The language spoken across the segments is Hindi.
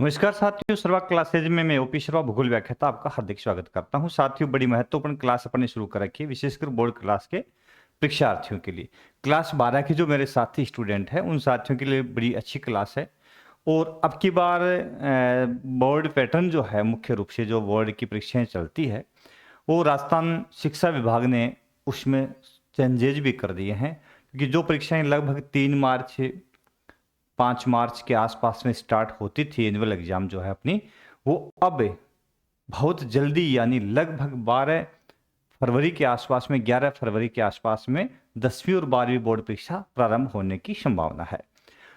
नमस्कार साथियों, सर्वा क्लासेज में मैं ओपी शर्मा भूगोल व्याख्याता आपका हार्दिक स्वागत करता हूं। साथियों, बड़ी महत्वपूर्ण क्लास अपने शुरू कर रखी है, विशेषकर बोर्ड क्लास के परीक्षार्थियों के लिए। क्लास 12 के जो मेरे साथी स्टूडेंट हैं उन साथियों के लिए बड़ी अच्छी क्लास है। और अब की बार बोर्ड पैटर्न जो है, मुख्य रूप से जो बोर्ड की परीक्षाएं चलती है वो राजस्थान शिक्षा विभाग ने उसमें चेंजेज भी कर दिए हैं। क्योंकि जो परीक्षाएं लगभग 3 मार्च 5 मार्च के आसपास में स्टार्ट होती थी, एनुअल एग्जाम जो है अपनी, वो अब बहुत जल्दी यानी लगभग 12 फरवरी के आसपास में, 11 फरवरी के आसपास में 10वीं और 12वीं बोर्ड परीक्षा प्रारंभ होने की संभावना है।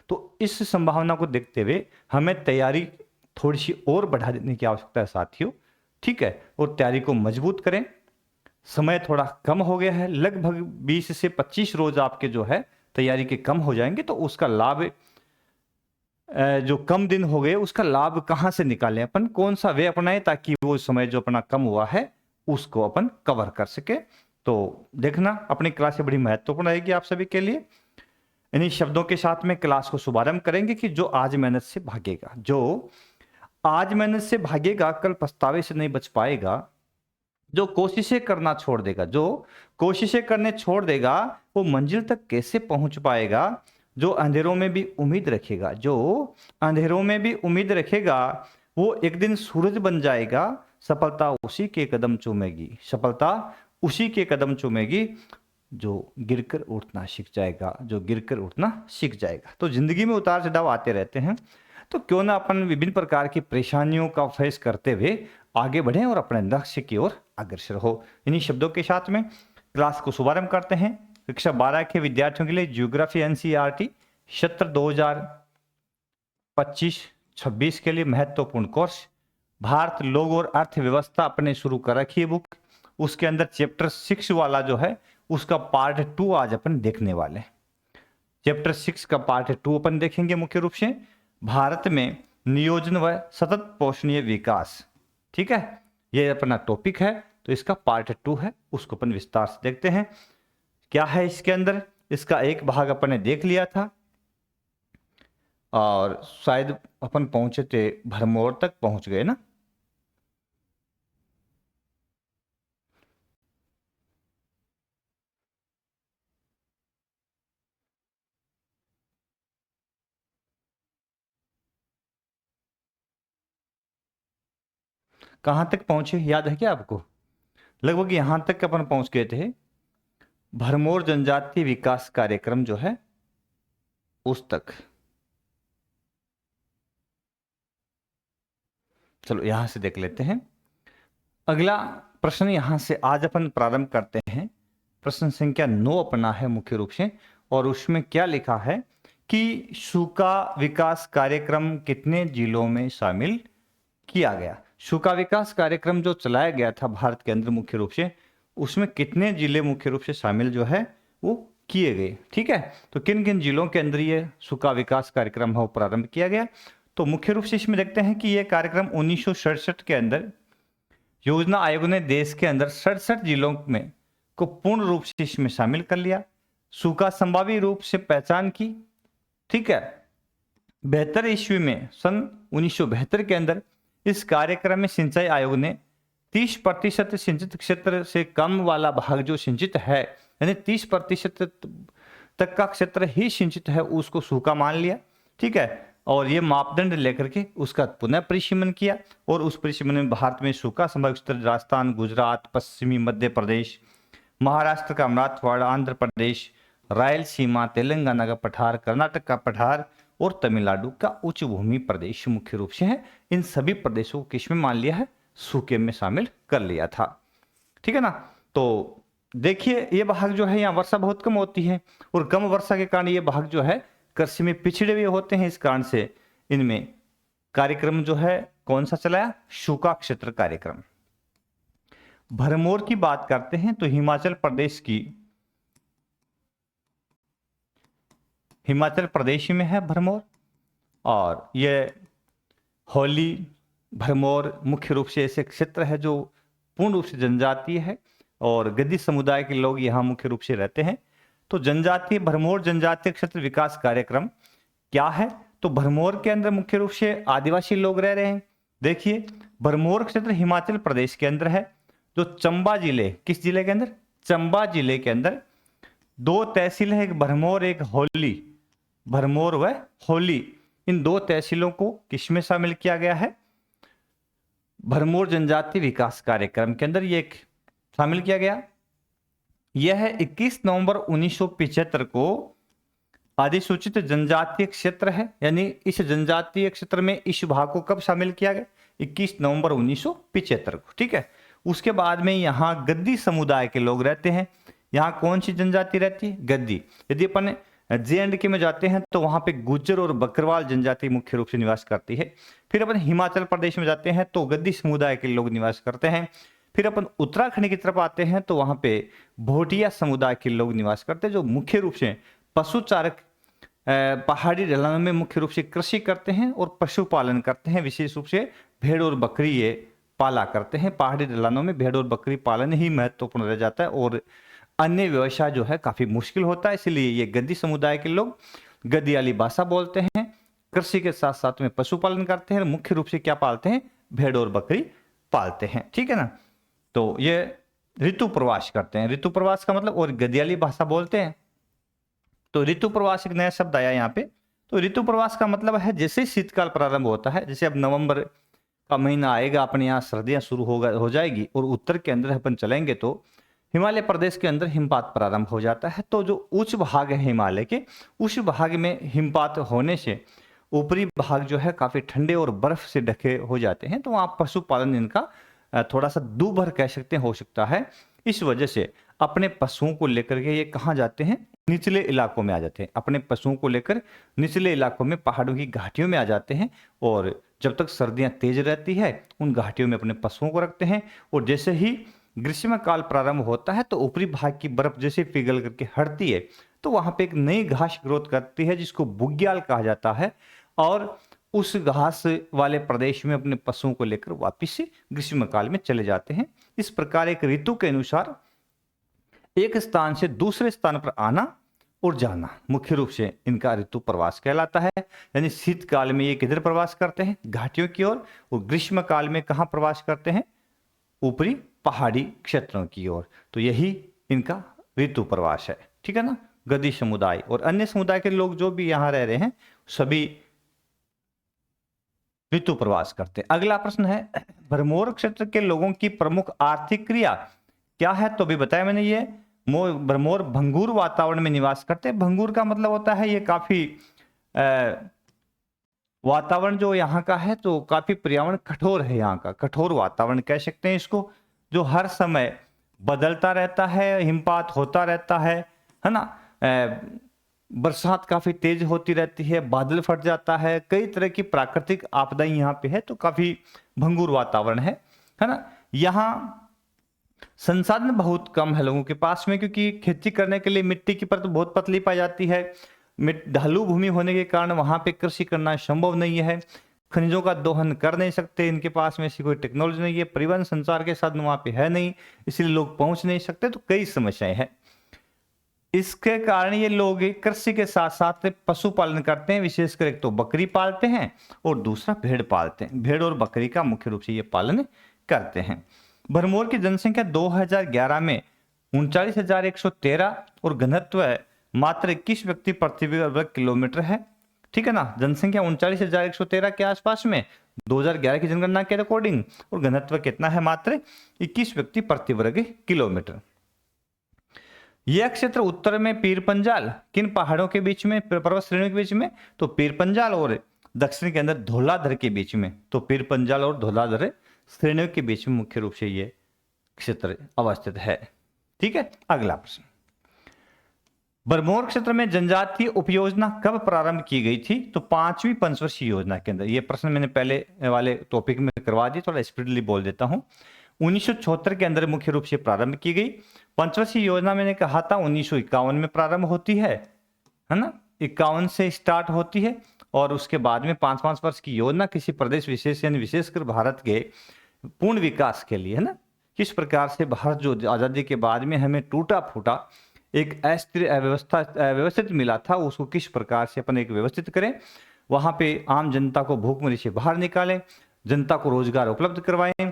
तो इस संभावना को देखते हुए हमें तैयारी थोड़ी सी और बढ़ा देने की आवश्यकता है साथियों। ठीक है, और तैयारी को मजबूत करें। समय थोड़ा कम हो गया है, लगभग 20 से 25 रोज आपके जो है तैयारी के कम हो जाएंगे। तो उसका लाभ, जो कम दिन हो गए उसका लाभ कहां से निकालें, अपन कौन सा वे अपनाएं ताकि वो समय जो अपना कम हुआ है उसको अपन कवर कर सके। तो देखना, अपनी क्लास बड़ी महत्वपूर्ण रहेगी आप सभी के लिए। इन्हीं शब्दों के साथ में क्लास को शुभारंभ करेंगे कि जो आज मेहनत से भागेगा, जो आज मेहनत से भागेगा कल पछतावे से नहीं बच पाएगा। जो कोशिशें करना छोड़ देगा, जो कोशिशें करने छोड़ देगा, वो मंजिल तक कैसे पहुंच पाएगा। जो अंधेरों में भी उम्मीद रखेगा, जो अंधेरों में भी उम्मीद रखेगा, वो एक दिन सूरज बन जाएगा। सफलता उसी के कदम चूमेगी, सफलता उसी के कदम चूमेगी जो गिरकर उठना सीख जाएगा, जो गिरकर उठना सीख जाएगा। तो जिंदगी में उतार चढ़ाव आते रहते हैं, तो क्यों ना अपन विभिन्न प्रकार की परेशानियों का फेस करते हुए आगे बढ़ें और अपने लक्ष्य की ओर अग्रसर हो। इन्हीं शब्दों के साथ में क्लास को शुभारंभ करते हैं। कक्षा 12 के विद्यार्थियों के लिए ज्योग्राफी एनसीईआरटी सत्र 2025-26 के लिए महत्वपूर्ण कोर्स भारत, लोग और अर्थव्यवस्था अपने शुरू कर रखी है बुक। उसके अंदर चैप्टर 6 वाला जो है उसका पार्ट 2 आज अपन देखने वाले हैं। चैप्टर 6 का पार्ट 2 अपन देखेंगे, मुख्य रूप से भारत में नियोजन व सतत पोषणीय विकास। ठीक है, ये अपना टॉपिक है, तो इसका पार्ट 2 है, उसको अपन विस्तार से देखते हैं। क्या है इसके अंदर, इसका एक भाग अपन ने देख लिया था और शायद अपन पहुंचे थे भरमौर तक पहुंच गए ना। कहां तक पहुंचे, याद है क्या आपको? लगभग यहां तक अपन पहुंच गए थे, भरमौर जनजातीय विकास कार्यक्रम जो है उस तक। चलो यहां से देख लेते हैं। अगला प्रश्न यहां से आज अपन प्रारंभ करते हैं। प्रश्न संख्या 9 अपना है मुख्य रूप से, और उसमें क्या लिखा है कि सूखा विकास कार्यक्रम कितने जिलों में शामिल किया गया। सूखा विकास कार्यक्रम जो चलाया गया था भारत के अंदर मुख्य रूप से, उसमें कितने जिले मुख्य रूप से शामिल जो है वो किए गए। ठीक है, तो किन किन जिलों के अंदर ये सूखा विकास कार्यक्रम है वो प्रारंभ किया गया। तो मुख्य रूप से इसमें देखते हैं कि यह कार्यक्रम 1967 के अंदर योजना आयोग ने देश के अंदर 67 जिलों में को पूर्ण रूप से इसमें शामिल कर लिया, सूखा संभावित रूप से पहचान की। ठीक है, 72 ईस्वी में, सन 1972 के अंदर इस कार्यक्रम में सिंचाई आयोग ने 30% सिंचित क्षेत्र से कम वाला भाग जो सिंचित है, यानी 30% तक का क्षेत्र ही सिंचित है, उसको सूखा मान लिया। ठीक है, और ये मापदंड लेकर के उसका पुनः परिसीमन किया, और उस परिसीमन में भारत में सूखा संभावित क्षेत्र राजस्थान, गुजरात, पश्चिमी मध्य प्रदेश, महाराष्ट्र का मराठवाड़ा, आंध्र प्रदेश, रायलसीमा, तेलंगाना का पठार, कर्नाटक का पठार और तमिलनाडु का उच्च भूमि प्रदेश मुख्य रूप से है। इन सभी प्रदेशों को किसमें मान लिया है, सूखे में शामिल कर लिया था। ठीक है ना। तो देखिए, ये भाग जो है यहाँ वर्षा बहुत कम होती है, और कम वर्षा के कारण ये भाग जो है कृषि में पिछड़े हुए होते हैं। इस कारण से इनमें कार्यक्रम जो है कौन सा चलाया, सूखा क्षेत्र कार्यक्रम। भरमौर की बात करते हैं तो हिमाचल प्रदेश में है भरमौर, और ये होली भरमौर मुख्य रूप से ऐसे क्षेत्र है जो पूर्ण रूप से जनजातीय है, और गद्दी समुदाय के लोग यहाँ मुख्य रूप से रहते हैं। तो जनजातीय भरमौर जनजातीय क्षेत्र विकास कार्यक्रम क्या है, तो भरमौर के अंदर मुख्य रूप से आदिवासी लोग रह रहे हैं। देखिए, भरमौर क्षेत्र हिमाचल प्रदेश के अंदर है। जो चंबा जिले, किस जिले के अंदर? चंबा जिले के अंदर दो तहसील है, एक भरमौर एक होली। भरमौर व होली, इन दो तहसीलों को किसमें शामिल किया गया है? भरमौर जनजाति विकास कार्यक्रम के अंदर ये शामिल किया गया। यह 21 नवंबर 1975 को अधिसूचित जनजातीय क्षेत्र है। यानी इस जनजातीय क्षेत्र में इस भाग को कब शामिल किया गया? 21 नवंबर 1975 को। ठीक है। उसके बाद में यहाँ गद्दी समुदाय के लोग रहते हैं। यहाँ कौन सी जनजाति रहती है? गद्दी। यदि अपन JNK में जाते हैं तो वहां पे गुज्जर और बकरवाल जनजाति मुख्य रूप से निवास करती है। फिर अपन हिमाचल प्रदेश में जाते हैं तो गद्दी समुदाय के लोग निवास करते हैं। फिर अपन उत्तराखंड की तरफ आते हैं तो वहां पे भोटिया समुदाय के लोग निवास करते हैं, जो मुख्य रूप से पशुचारक पहाड़ी ढलानों में मुख्य रूप से कृषि करते हैं और पशुपालन करते हैं। विशेष रूप से भेड़ और बकरी ये पाला करते हैं। पहाड़ी ढलानों में भेड़ और बकरी पालन ही महत्वपूर्ण रह जाता है और अन्य व्यवसाय जो है काफी मुश्किल होता है। इसलिए ये गद्दी समुदाय के लोग गद्दियाली भाषा बोलते हैं, कृषि के साथ साथ में पशुपालन करते हैं, मुख्य रूप से क्या पालते हैं? भेड़ और बकरी पालते हैं। ठीक है ना। तो ये ऋतु प्रवास करते हैं। ऋतु प्रवास का मतलब, और गद्दियाली भाषा बोलते हैं। तो ऋतु प्रवास एक नया शब्द आया यहाँ पे। तो ऋतु प्रवास का मतलब है जैसे ही शीतकाल प्रारंभ होता है, जैसे अब नवंबर का महीना आएगा, अपने यहाँ सर्दियां शुरू हो जाएगी और उत्तर के अंदर अपन चलेंगे तो हिमालय प्रदेश के अंदर हिमपात प्रारंभ हो जाता है। तो जो उच्च भाग है हिमालय के, उस भाग में हिमपात होने से ऊपरी भाग जो है काफी ठंडे और बर्फ से ढके हो जाते हैं। तो वहाँ पशुपालन इनका थोड़ा सा दूभर कह सकते हैं हो सकता है। इस वजह से अपने पशुओं को लेकर के ये कहाँ जाते हैं? निचले इलाकों में आ जाते हैं। अपने पशुओं को लेकर निचले इलाकों में, पहाड़ों की घाटियों में आ जाते हैं और जब तक सर्दियां तेज रहती है उन घाटियों में अपने पशुओं को रखते हैं। और जैसे ही ग्रीष्म काल प्रारंभ होता है तो ऊपरी भाग की बर्फ जैसे पिघल करके हटती है तो वहां पे एक नई घास ग्रोथ करती है जिसको बुग्याल कहा जाता है। और उस घास वाले प्रदेश में अपने पशुओं को लेकर वापिस से ग्रीष्म काल में चले जाते हैं। इस प्रकार एक ऋतु के अनुसार एक स्थान से दूसरे स्थान पर आना और जाना मुख्य रूप से इनका ऋतु प्रवास कहलाता है। यानी शीतकाल में ये किधर प्रवास करते हैं? घाटियों की ओर। और ग्रीष्म काल में कहाँ प्रवास करते हैं? ऊपरी पहाड़ी क्षेत्रों की ओर। तो यही इनका ऋतु प्रवास है। ठीक है ना। गद्दी समुदाय और अन्य समुदाय के लोग जो भी यहाँ रह रहे हैं सभी ऋतु प्रवास करते हैं। अगला प्रश्न है, भरमौर क्षेत्र के लोगों की प्रमुख आर्थिक क्रिया क्या है? तो भी बताया मैंने, ये भरमौर भंगुर वातावरण में निवास करते हैं। भंगुर का मतलब होता है ये काफी वातावरण जो यहाँ का है तो काफी पर्यावरण कठोर है। यहाँ का कठोर वातावरण कह सकते हैं इसको, जो हर समय बदलता रहता है, हिमपात होता रहता है ना। बरसात काफी तेज होती रहती है, बादल फट जाता है, कई तरह की प्राकृतिक आपदाएं यहाँ पे है। तो काफी भंगुर वातावरण है ना। यहाँ संसाधन बहुत कम है लोगों के पास में, क्योंकि खेती करने के लिए मिट्टी की परत बहुत पतली पाई जाती है। ढालू भूमि होने के कारण वहां पे कृषि करना संभव नहीं है। खनिजों का दोहन कर नहीं सकते, इनके पास में ऐसी कोई टेक्नोलॉजी नहीं है। परिवहन संचार के साधन वहां पे है नहीं, इसलिए लोग पहुंच नहीं सकते। तो कई समस्याएं हैं। इसके कारण ये लोग कृषि के साथ साथ पशुपालन करते हैं। विशेषकर एक तो बकरी पालते हैं और दूसरा भेड़ पालते हैं। भेड़ और बकरी का मुख्य रूप से ये पालन करते हैं। भरमौर की जनसंख्या 2011 में 39,113 और घनत्व मात्र 21 व्यक्ति प्रति वर्ग किलोमीटर है। ठीक है ना। जनसंख्या 39,113 के आसपास में 2011 की जनगणना के अकॉर्डिंग, और घनत्व कितना है? मात्र 21 व्यक्ति प्रति वर्ग किलोमीटर। यह क्षेत्र उत्तर में पीर पंजाल, किन पहाड़ों के बीच में? पर्वत श्रेणियों के बीच में। तो पीर पंजाल और दक्षिण के अंदर धौलाधर के बीच में। तो पीर पंजाल और धौलाधर श्रेणियों के बीच में मुख्य रूप से ये क्षेत्र अवस्थित है। ठीक है। अगला प्रश्न, भरमौर क्षेत्र में जनजातीय उपयोजना कब प्रारंभ की गई थी? तो 5वीं पंचवर्षीय योजना के अंदर। ये प्रश्न मैंने पहले वाले टॉपिक में करवा दी, थोड़ा स्पीडली बोल देता हूं। 1974 के अंदर मुख्य रूप से प्रारंभ की गई। पंचवर्षीय योजना मैंने कहा था 1951 में प्रारंभ होती है ना। 51 से स्टार्ट होती है और उसके बाद में 5-5 वर्ष की योजना किसी प्रदेश विशेष यानी विशेषकर भारत के पूर्ण विकास के लिए है ना। किस प्रकार से भारत जो आजादी के बाद में हमें टूटा फूटा एक अस्थिर अव्यवस्थित मिला था, उसको किस प्रकार से अपन एक व्यवस्थित करें, वहां पे आम जनता को भूखमरी से बाहर निकालें, जनता को रोजगार उपलब्ध करवाएं,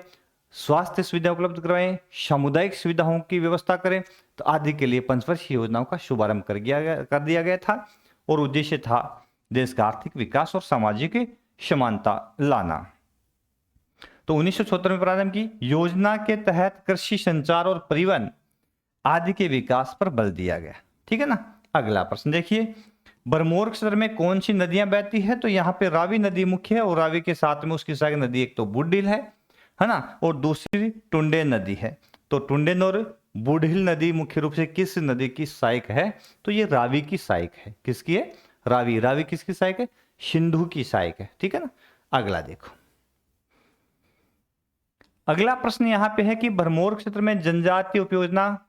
स्वास्थ्य सुविधा उपलब्ध करवाएं, सामुदायिक सुविधाओं की व्यवस्था करें, तो आदि के लिए पंचवर्षीय योजनाओं का शुभारंभ कर दिया गया था और उद्देश्य था देश का आर्थिक विकास और सामाजिक समानता लाना। तो 1976 में प्रारंभ की योजना के तहत कृषि, संचार और परिवहन आदि के विकास पर बल दिया गया। ठीक है ना। अगला प्रश्न देखिए, भरमौर क्षेत्र में कौन सी नदियां बहती है? तो यहाँ पे रावी नदी मुख्य है और रावी के साथ में उसकी सहायक नदी एक तो बुढ़िल है ना, और दूसरी टुंडेन नदी है। तो टुंडेन और बुढ़िल नदी मुख्य रूप से किस नदी की सहायक है? तो ये रावी की सहायक है। किसकी है? रावी। रावी किसकी सहायक है? सिंधु की सहायक है। ठीक है ना। अगला देखो, अगला प्रश्न यहां पे है कि भरमौर क्षेत्र में जनजातीय उपयोजना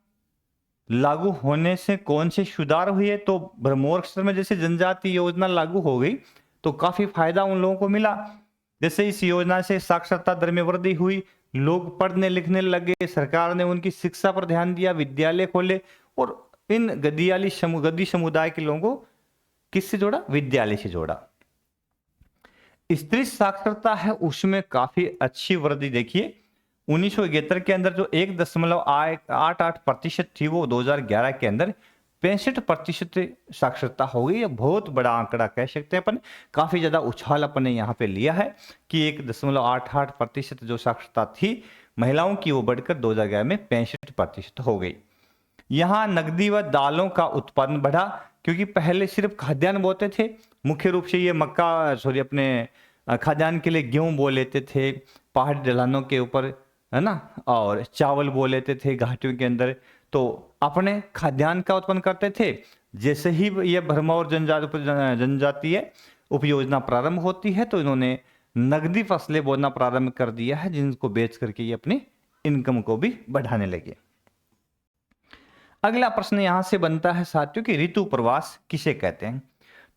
लागू होने से कौन से सुधार हुए? तो भरमौर क्षेत्र में जैसे जनजातीय योजना लागू हो गई तो काफी फायदा उन लोगों को मिला। जैसे इस योजना से साक्षरता दर में वृद्धि हुई, लोग पढ़ने लिखने लगे, सरकार ने उनकी शिक्षा पर ध्यान दिया, विद्यालय खोले और इन गद्दी समुदाय के लोगों को किससे जोड़ा? विद्यालय से जोड़ा। स्त्री साक्षरता है उसमें काफी अच्छी वृद्धि देखिए। 1971 के अंदर जो 1.88% थी वो 2011 के अंदर 65% साक्षरता हो गई। बहुत बड़ा आंकड़ा कह सकते हैं अपन। काफी ज्यादा उछाल अपन ने यहाँ पे लिया है कि 1.88% जो साक्षरता थी महिलाओं की वो बढ़कर 2011 में 65% हो गई। यहाँ नकदी व दालों का उत्पादन बढ़ा क्योंकि पहले सिर्फ खाद्यान्न बोते थे, मुख्य रूप से ये अपने खाद्यान्न के लिए गेहूं बो लेते थे पहाड़ी ढलानों के ऊपर, है ना, और चावल बो लेते थे घाटियों के अंदर, तो अपने खाद्यान्न का उत्पन्न करते थे। जैसे ही ये भरमौर जनजातीय उपयोजना प्रारंभ होती है तो इन्होंने नकदी फसलें बोना प्रारंभ कर दिया है, जिनको बेच करके ये अपनी इनकम को भी बढ़ाने लगे। अगला प्रश्न यहां से बनता है साथियों कि ऋतु प्रवास किसे कहते हैं?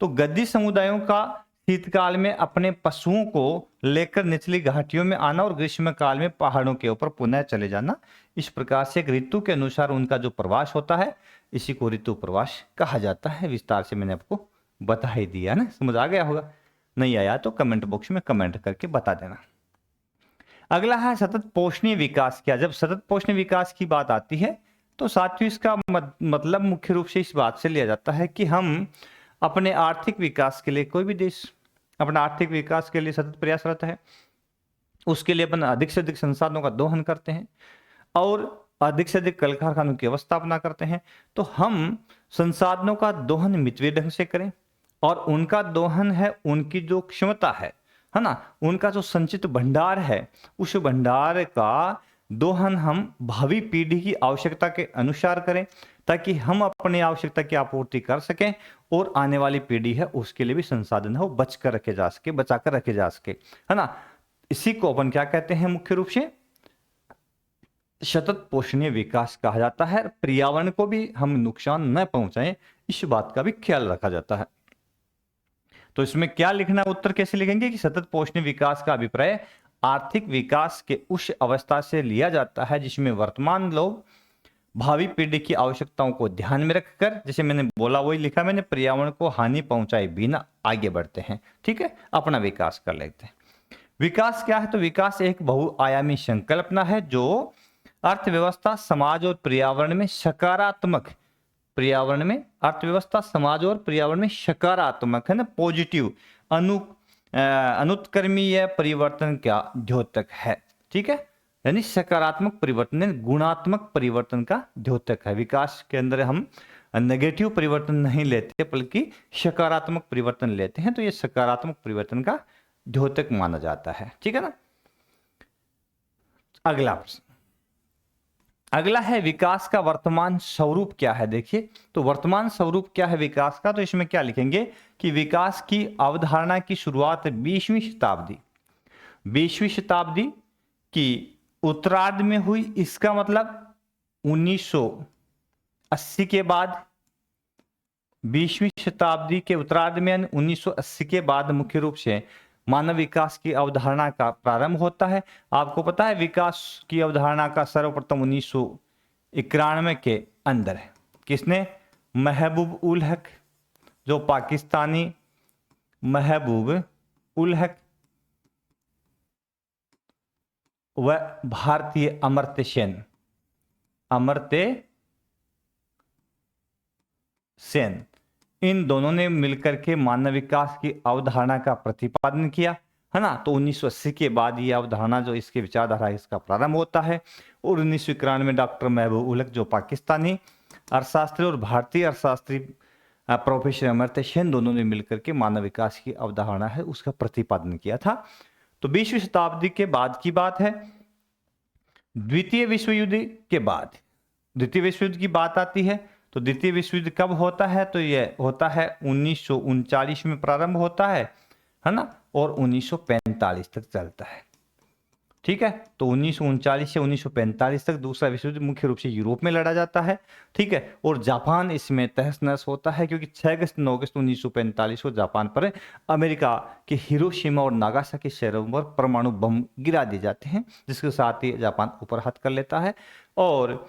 तो गद्दी समुदायों का शीतकाल में अपने पशुओं को लेकर निचली घाटियों में आना और ग्रीष्म काल में पहाड़ों के ऊपर पुनः चले जाना, इस प्रकार से एक ऋतु के अनुसार उनका जो प्रवास होता है इसी को ऋतु प्रवास कहा जाता है। विस्तार से मैंने आपको बता ही दिया ना, समझ आ गया होगा। नहीं आया तो कमेंट बॉक्स में कमेंट करके बता देना। अगला है सतत पोषणीय विकास क्या? जब सतत पोषणीय विकास की बात आती है तो साथियों इसका मतलब मुख्य रूप से इस बात से लिया जाता है कि हम अपने आर्थिक विकास के लिए, कोई भी देश अपना आर्थिक विकास के लिए सतत प्रयासरत है, उसके लिए अपन अधिक से अधिक संसाधनों का दोहन करते हैं और अधिक से अधिक कल कारखानों की व्यवस्थापना करते हैं। तो हम संसाधनों का दोहन मितव्ययी ढंग से करें और उनका दोहन है उनकी जो क्षमता है ना, उनका जो संचित भंडार है उस भंडार का दोहन हम भावी पीढ़ी की आवश्यकता के अनुसार करें ताकि हम अपनी आवश्यकता की आपूर्ति कर सकें और आने वाली पीढ़ी है उसके लिए भी संसाधन हो बचाकर रखे जा सके, है ना। इसी को अपन क्या कहते हैं? मुख्य रूप से सतत पोषणीय विकास कहा जाता है। पर्यावरण को भी हम नुकसान न पहुंचाएं इस बात का भी ख्याल रखा जाता है। तो इसमें क्या लिखना, उत्तर कैसे लिखेंगे कि सतत पोषणीय विकास का अभिप्राय आर्थिक विकास के उस अवस्था से लिया जाता है जिसमें वर्तमान लोग भावी पीढ़ी की आवश्यकताओं को ध्यान में रखकर, जैसे मैंने बोला वही लिखा मैंने, पर्यावरण को हानि पहुंचाए बिना आगे बढ़ते हैं। ठीक है, अपना विकास कर लेते हैं। विकास क्या है? तो विकास एक बहुआयामी संकल्पना है जो अर्थव्यवस्था, समाज और पर्यावरण में सकारात्मक, अर्थव्यवस्था, समाज और पर्यावरण में सकारात्मक, है ना, पॉजिटिव अनुत्क्रमीय परिवर्तन का द्योतक है। ठीक है, यानी सकारात्मक परिवर्तन, गुणात्मक परिवर्तन का द्योतक है। विकास के अंदर हम नेगेटिव परिवर्तन नहीं लेते बल्कि सकारात्मक परिवर्तन लेते हैं, तो ये सकारात्मक परिवर्तन का द्योतक माना जाता है। ठीक है ना। अगला प्रश्न, अगला है विकास का वर्तमान स्वरूप क्या है? देखिए, तो वर्तमान स्वरूप क्या है विकास का? तो इसमें क्या लिखेंगे कि विकास की अवधारणा की शुरुआत 20वीं शताब्दी की उत्तरार्ध में हुई। इसका मतलब 1980 के बाद, 20वीं शताब्दी के उत्तरार्ध में 1980 के बाद मुख्य रूप से मानव विकास की अवधारणा का प्रारंभ होता है। आपको पता है विकास की अवधारणा का सर्वप्रथम 1991 के अंदर है। किसने? महबूब उल हक, जो पाकिस्तानी महबूब उल हक व भारतीय अमर्त्य सेन, अमर्त्य सेन, इन दोनों ने मिलकर के मानव विकास की अवधारणा का प्रतिपादन किया, है ना। तो 1980 के बाद ये अवधारणा जो इसके विचारधारा है इसका प्रारंभ होता है। और 1991 में डॉक्टर महबूब उल हक जो पाकिस्तानी अर्थशास्त्री और भारतीय अर्थशास्त्री प्रोफेसर अमर्त्य सेन दोनों ने मिलकर के मानव विकास की अवधारणा है उसका प्रतिपादन किया था। तो 20वीं शताब्दी के बाद की बात है। द्वितीय विश्व युद्ध के बाद द्वितीय विश्व युद्ध की बात आती है। तो द्वितीय विश्व युद्ध कब होता है? तो यह होता है 1939 में प्रारंभ होता है ना, और 1945 तक चलता है। ठीक है, तो 1939 से 1945 तक दूसरा विश्व युद्ध मुख्य रूप से यूरोप में लड़ा जाता है। ठीक है, और जापान इसमें तहस नहस होता है क्योंकि 6 अगस्त 9 अगस्त 1945 को जापान पर अमेरिका के हिरोशिमा और नागासाकी शहरों पर परमाणु बम गिरा दिए जाते हैं, जिसके साथ ही जापान ऊपर हाथ कर लेता है। और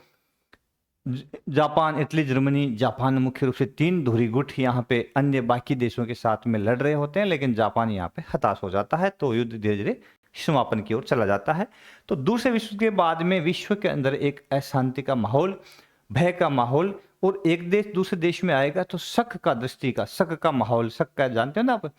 जापान, इटली, जर्मनी, जापान मुख्य रूप से 3 धुरी गुट यहाँ पे अन्य बाकी देशों के साथ में लड़ रहे होते हैं, लेकिन जापान यहाँ पे हताश हो जाता है। तो युद्ध धीरे धीरे समापन की ओर चला जाता है। तो दूसरे विश्व के बाद में विश्व के अंदर एक अशांति का माहौल, भय का माहौल, और एक देश दूसरे देश में आएगा तो शक का दृष्टि का, शक का माहौल, शक का जानते हो ना आप,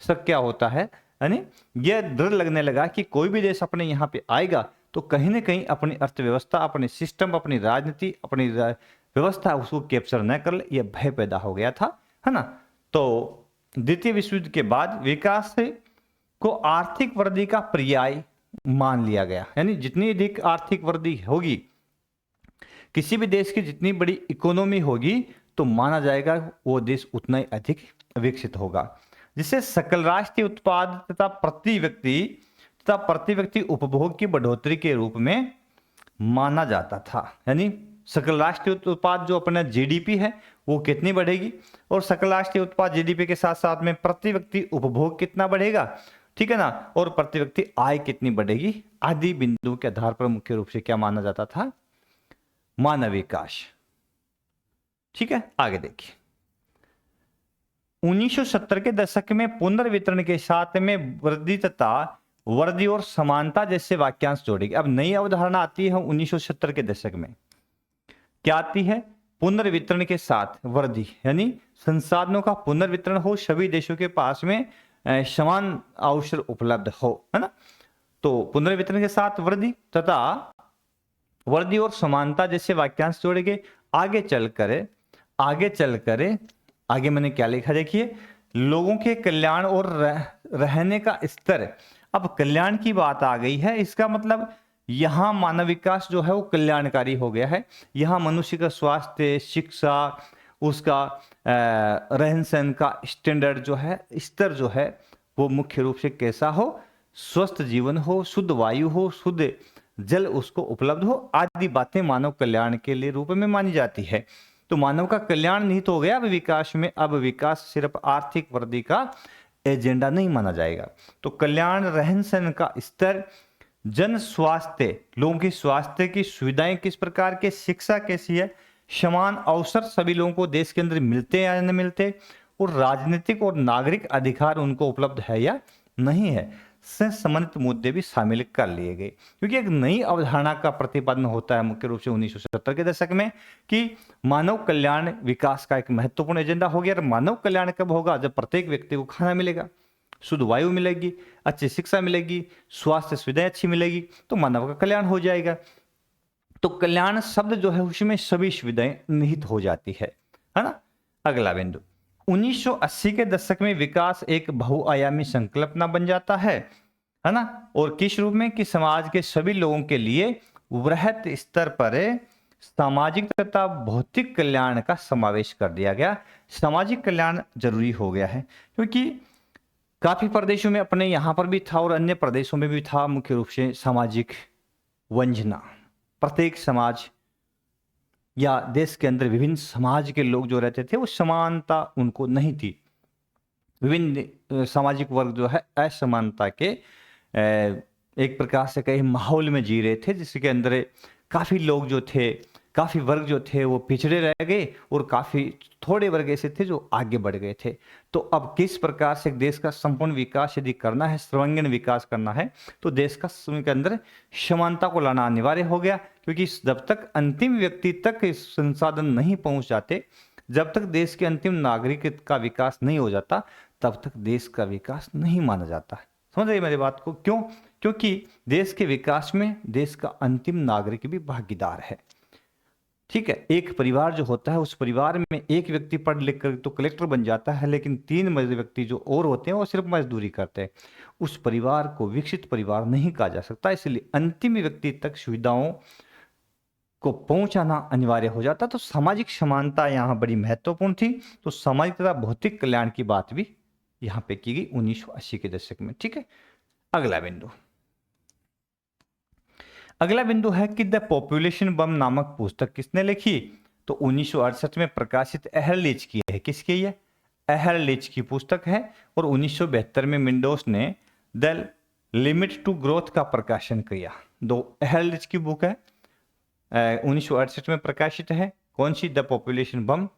शक क्या होता है, यानी यह दृढ़ लगने लगा कि कोई भी देश अपने यहाँ पे आएगा तो कहीं ना कहीं अपनी अर्थव्यवस्था, अपने सिस्टम, अपनी राजनीति, अपनी व्यवस्था उसको कैप्चर न कर ले, यह भय पैदा हो गया था, है ना। तो द्वितीय विश्व युद्ध के बाद विकास को आर्थिक वृद्धि का पर्याय मान लिया गया, यानी जितनी अधिक आर्थिक वृद्धि होगी, किसी भी देश की जितनी बड़ी इकोनॉमी होगी, तो माना जाएगा वो देश उतना ही अधिक विकसित होगा, जिससे सकल राष्ट्रीय उत्पाद तथा प्रति व्यक्ति उपभोग की बढ़ोतरी के रूप में माना जाता था। यानी सकल राष्ट्रीय उत्पाद जो अपना जीडीपी है वो कितनी बढ़ेगी, और सकल राष्ट्रीय उत्पाद जीडीपी के साथ साथ में प्रति व्यक्ति उपभोग कितना बढ़ेगा, ठीक है ना, और प्रति व्यक्ति आय कितनी बढ़ेगी, आदि बिंदु के आधार पर मुख्य रूप से क्या माना जाता था, मानव विकास। ठीक है, आगे देखिए। 1970 के दशक में पुनर्वितरण के साथ में वृद्धि और समानता जैसे वाक्यांश जोड़ेगी। अब नई अवधारणा आती है 1970 के दशक में, क्या आती है, पुनर्वितरण के साथ वृद्धि, यानी संसाधनों का पुनर्वितरण हो, सभी देशों के पास में समान अवसर उपलब्ध हो, है ना। तो पुनर्वितरण के साथ वृद्धि तथा वृद्धि और समानता जैसे वाक्यांश जोड़ेंगे। आगे मैंने क्या लिखा देखिए, लोगों के कल्याण और रहने का स्तर। अब कल्याण की बात आ गई है, इसका मतलब यहां मानव विकास जो है वो कल्याणकारी हो गया है। यहां मनुष्य का स्वास्थ्य, शिक्षा, उसका रहन सहन का स्टैंडर्ड जो है, स्तर जो है वो मुख्य रूप से कैसा हो, स्वस्थ जीवन हो, शुद्ध वायु हो, शुद्ध जल उसको उपलब्ध हो, आदि बातें मानव कल्याण के लिए रूप में मानी जाती है। तो मानव का कल्याण निहित हो गया अब विकास में। अब विकास सिर्फ आर्थिक वृद्धि का एजेंडा नहीं माना जाएगा। तो कल्याण, रहन सहन का स्तर, जन स्वास्थ्य, लोगों की स्वास्थ्य की सुविधाएं किस प्रकार के, शिक्षा कैसी है, समान अवसर सभी लोगों को देश के अंदर मिलते हैं या नहीं मिलते, और राजनीतिक और नागरिक अधिकार उनको उपलब्ध है या नहीं है, से संबंधित मुद्दे भी शामिल कर लिए गए। क्योंकि एक नई अवधारणा का प्रतिपादन होता है मुख्य रूप से 1970 के दशक में कि मानव कल्याण विकास का एक महत्वपूर्ण एजेंडा हो गया। और मानव कल्याण कब होगा, जब प्रत्येक व्यक्ति को खाना मिलेगा, शुद्ध वायु मिलेगी, अच्छी शिक्षा मिलेगी, स्वास्थ्य सुविधाएं अच्छी मिलेगी, तो मानव का कल्याण हो जाएगा। तो कल्याण शब्द जो है उसमें सभी सुविधाएं निहित हो जाती है ना। अगला बिंदु, 1980 के दशक में विकास एक बहुआयामी संकल्पना बन जाता है ना। और किस रूप में, कि समाज के सभी लोगों के लिए वृहत स्तर पर सामाजिक तथा भौतिक कल्याण का समावेश कर दिया गया। सामाजिक कल्याण जरूरी हो गया है क्योंकि काफी प्रदेशों में, अपने यहाँ पर भी था और अन्य प्रदेशों में भी था, मुख्य रूप से सामाजिक वंचना। प्रत्येक समाज या देश के अंदर विभिन्न समाज के लोग जो रहते थे वो समानता उनको नहीं थी। विभिन्न सामाजिक वर्ग जो है असमानता के एक प्रकार से कई माहौल में जी रहे थे, जिसके अंदर काफी लोग जो थे, काफी वर्ग जो थे वो पिछड़े रह गए और काफी थोड़े वर्ग ऐसे थे जो आगे बढ़ गए थे। तो अब किस प्रकार से एक देश का संपूर्ण विकास यदि करना है, सर्वांगीण विकास करना है, तो देश का के अंदर समानता को लाना अनिवार्य हो गया। क्योंकि जब तक अंतिम व्यक्ति तक इस संसाधन नहीं पहुंच जाते, जब तक देश के अंतिम नागरिक का विकास नहीं हो जाता, तब तक देश का विकास नहीं माना जाता है। समझ रहे मेरी बात को? क्यों? क्योंकि देश के विकास में देश का अंतिम नागरिक भी भागीदार है। ठीक है, एक परिवार जो होता है, उस परिवार में एक व्यक्ति पढ़ लिख कर तो कलेक्टर बन जाता है, लेकिन 3 व्यक्ति जो और होते हैं वो सिर्फ मजदूरी करते हैं। उस परिवार को विकसित परिवार नहीं कहा जा सकता। इसलिए अंतिम व्यक्ति तक सुविधाओं को पहुंचाना अनिवार्य हो जाता। तो सामाजिक समानता यहाँ बड़ी महत्वपूर्ण थी। तो सामाजिक तथा भौतिक कल्याण की बात भी यहाँ पे की गई 1980 के दशक में। ठीक है, अगला बिंदु है कि द पॉपुलेशन बम नामक पुस्तक किसने लिखी? तो 1968 में प्रकाशित एहरलिच की है। किसकी? ये एहरलिच की पुस्तक है। और 1972 में विंडोज ने द लिमिट टू ग्रोथ का प्रकाशन किया। दो एहरलिच की बुक है, 1968 में प्रकाशित है। कौन सी? द पॉपुलेशन बम।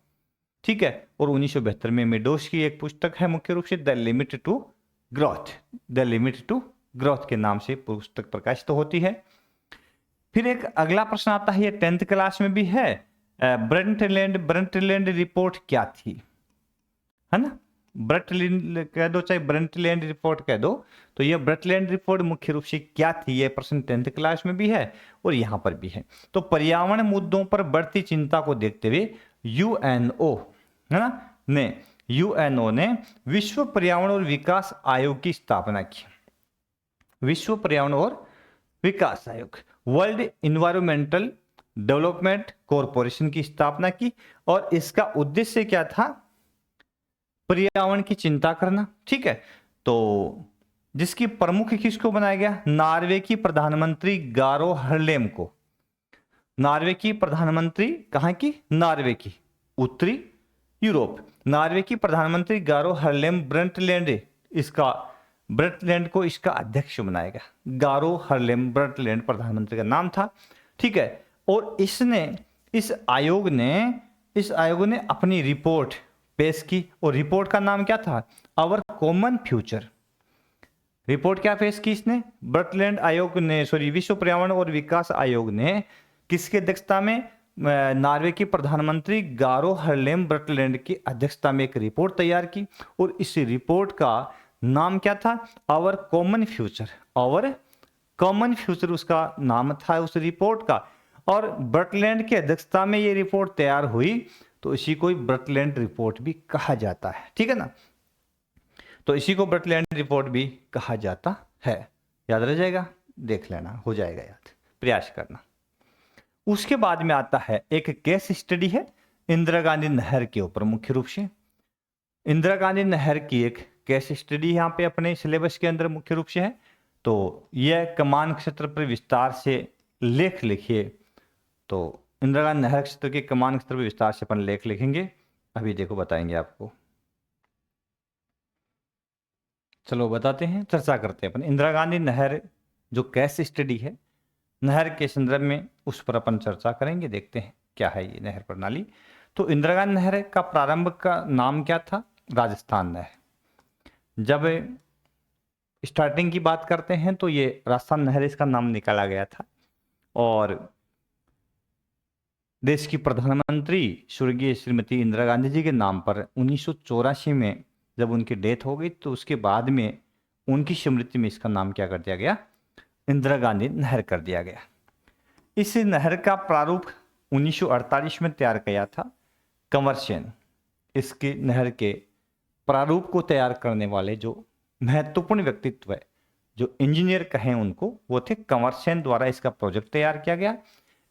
ठीक है, और 1972 में मेडोस की एक पुस्तक है, मुख्य रूप से the limit to growth. The limit to growth के नाम से पुस्तक प्रकाशित होती है। फिर एक अगला प्रश्न आता है, ये 10th क्लास में भी है। ब्रंटलैंड रिपोर्ट क्या थी? है ना, ब्रंटलैंड कह दो चाहे ब्रंटलैंड रिपोर्ट कह दो, तो ये ब्रंटलैंड रिपोर्ट मुख्य रूप से क्या थी? ये प्रश्न 10th क्लास में भी है और यहां पर भी है। तो पर्यावरण मुद्दों पर बढ़ती चिंता को देखते हुए यूएनओ, है ना, यूएनओ ने विश्व पर्यावरण और विकास आयोग की स्थापना की। विश्व पर्यावरण और विकास आयोग, वर्ल्ड इन्वायरमेंटल डेवलपमेंट कॉरपोरेशन की स्थापना की। और इसका उद्देश्य क्या था? पर्यावरण की चिंता करना। ठीक है, तो जिसकी प्रमुख किसको बनाया गया? नॉर्वे की प्रधानमंत्री गारो हरलेम को। नॉर्वे की प्रधानमंत्री, कहां की? नॉर्वे की, उत्तरी यूरोप। नॉर्वे की प्रधानमंत्री गारो हरलेम ब्रंटलैंड को इसका अध्यक्ष बनाया गया। गारो हरलेम ब्रंटलैंड प्रधानमंत्री का नाम था। ठीक है, और इस आयोग ने अपनी रिपोर्ट पेश की। और रिपोर्ट का नाम क्या था? Our common future. रिपोर्ट क्या पेश की इसने? ब्रंटलैंड आयोग ने, विश्व पर्यावरण और विकास आयोग ने किसकी अध्यक्षता में? नॉर्वे की प्रधानमंत्री गारो हरलेम ब्रंटलैंड की अध्यक्षता में एक रिपोर्ट तैयार की। और इस रिपोर्ट का नाम क्या था? Our common future. Our common future उसका नाम था उस रिपोर्ट का। और ब्रंटलैंड की अध्यक्षता में ये रिपोर्ट तैयार हुई, तो इसी को ब्रंटलैंड रिपोर्ट भी कहा जाता है। ठीक है ना, तो इसी को ब्रंटलैंड रिपोर्ट भी कहा जाता है। याद रह जाएगा, देख लेना, हो जाएगा याद, प्रयास करना। उसके बाद में आता है एक केस स्टडी है इंदिरा गांधी नहर के ऊपर। मुख्य रूप से इंदिरा गांधी नहर की एक केस स्टडी यहाँ पे अपने सिलेबस के अंदर मुख्य रूप से है। तो यह कमान क्षेत्र पर विस्तार से लेख लिखिए। तो इंदिरा गांधी नहर क्षेत्र के कमान क्षेत्र पर विस्तार से अपन लेख लिखेंगे। अभी देखो बताएंगे आपको। चलो बताते हैं, चर्चा करते हैं अपन। इंदिरा गांधी नहर जो केस स्टडी है नहर के संदर्भ में, उस पर अपन चर्चा करेंगे। देखते हैं क्या है ये नहर प्रणाली। तो इंदिरा गांधी नहर का प्रारंभ का नाम क्या था? राजस्थान नहर। जब स्टार्टिंग की बात करते हैं तो ये राजस्थान नहर इसका नाम निकाला गया था। और देश की प्रधानमंत्री स्वर्गीय श्रीमती इंदिरा गांधी जी के नाम पर 1984 में जब उनकी डेथ हो गई, तो उसके बाद में उनकी स्मृति में इसका नाम क्या कर दिया गया? इंदिरा गांधी नहर कर दिया गया। इस नहर का प्रारूप 1948 में तैयार किया था कंवर सेन। इसकी नहर के प्रारूप को तैयार करने वाले जो महत्वपूर्ण व्यक्तित्व है, जो इंजीनियर कहें उनको, वो थे कंवर सेन द्वारा इसका प्रोजेक्ट तैयार किया गया।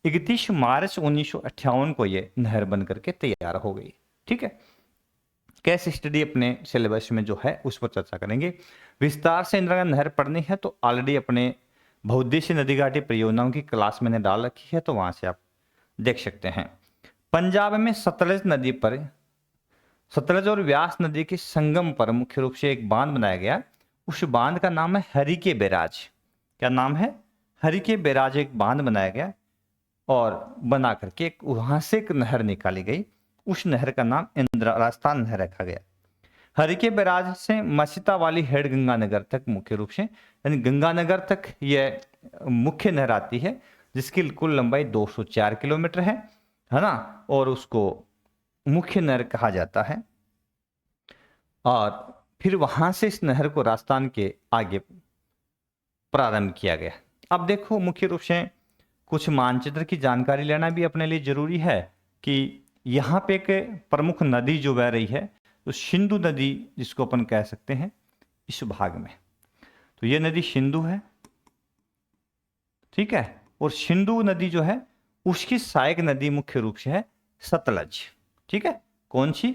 31 मार्च 1958 को ये नहर बन करके तैयार हो गई। ठीक है, केस स्टडी अपने सिलेबस में जो है उस पर चर्चा करेंगे विस्तार से। इंदिरा गांधी नहर पढ़नी है तो ऑलरेडी अपने बहुउद्देशीय नदी घाटी परियोजनाओं की क्लास मैंने डाल रखी है, तो वहां से आप देख सकते हैं। पंजाब में सतलज नदी पर, सतलज और व्यास नदी के संगम पर मुख्य रूप से एक बांध बनाया गया। उस बांध का नाम है हरिके बैराज। क्या नाम है? हरिके बैराज एक बांध बनाया गया। और बना करके एक वहां से एक नहर निकाली गई। उस नहर का नाम इंदिरा राजस्थान नहर रखा गया। हरिके बैराज से मछता वाली हेड गंगानगर तक मुख्य रूप से, यानी गंगानगर तक यह मुख्य नहर आती है, जिसकी कुल लंबाई 204 किलोमीटर है ना, और उसको मुख्य नहर कहा जाता है। और फिर वहां से इस नहर को राजस्थान के आगे प्रारंभ किया गया। अब देखो, मुख्य रूप से कुछ मानचित्र की जानकारी लेना भी अपने लिए जरूरी है कि यहाँ पे एक प्रमुख नदी जो बह रही है, तो सिंधु नदी जिसको अपन कह सकते हैं इस भाग में, तो ये नदी सिंधु है, ठीक है। और सिंधु नदी जो है उसकी सहायक नदी मुख्य रूप से है सतलज, ठीक है। कौन सी?